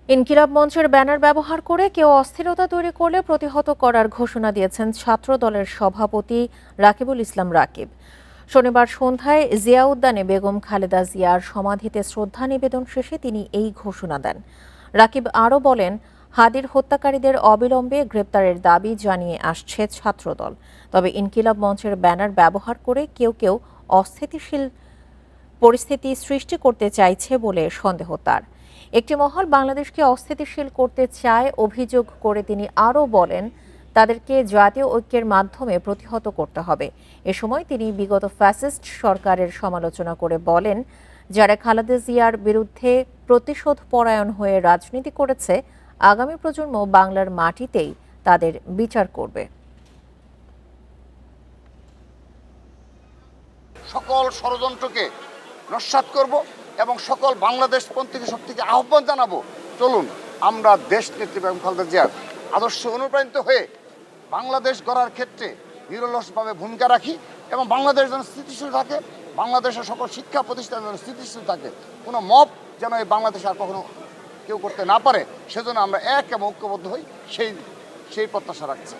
ইনকিলাব মঞ্চের ব্যানার ব্যবহার করে কেউ অস্থিরতা তৈরি করলে প্রতিহত করার ঘোষণা দিয়েছেন ছাত্র দলের সভাপতি রাকিবুল ইসলাম রাকিব। শনিবার সন্ধ্যায় জিয়া উদ্যানে বেগম খালেদা জিয়ার সমাধিতে শ্রদ্ধা নিবেদন শেষে তিনি এই ঘোষণা দেন। রাকিব আরও বলেন, হাদির হত্যাকারীদের অবিলম্বে গ্রেপ্তারের দাবি জানিয়ে আসছে ছাত্রদল। তবে ইনকিলাব মঞ্চের ব্যানার ব্যবহার করে কেউ কেউ অস্থিতিশীল পরিস্থিতি সৃষ্টি করতে চাইছে বলে সন্দেহ তার। একটি মহল বাংলাদেশকে অস্থিতিশীল করতে চায় অভিযোগ করে তিনি আরও বলেন, তাদেরকে জাতীয় ঐক্যের মাধ্যমে প্রতিহত করতে হবে। এ সময় তিনি বিগত ফ্যাসিস্ট সরকারের সমালোচনা করে বলেন, যারা খালেদা জিয়ার বিরুদ্ধে প্রতিশোধ পরায়ণ হয়ে রাজনীতি করেছে, আগামী প্রজন্ম বাংলার মাটিতেই তাদের বিচার করবে। সকল ষড়যন্ত্রকে নস্যাৎ করব এবং সকল বাংলাদেশপন্থী শক্তিকে আহ্বান জানাবো, চলুন আমরা দেশ নেত্রী বেগম খালেদা জিয়ার আদর্শ অনুপ্রাণিত হয়ে বাংলাদেশ গড়ার ক্ষেত্রে নিরলসভাবে ভূমিকা রাখি এবং বাংলাদেশ যেন স্থিতিশীল থাকে, বাংলাদেশের সকল শিক্ষা প্রতিষ্ঠান যেন স্থিতিশীল থাকে, কোনো মব যেন এই বাংলাদেশে আর কখনো কেউ করতে না পারে, সেজন্য আমরা এক এবং ঐক্যবদ্ধ হই, সেই প্রত্যাশা রাখছি।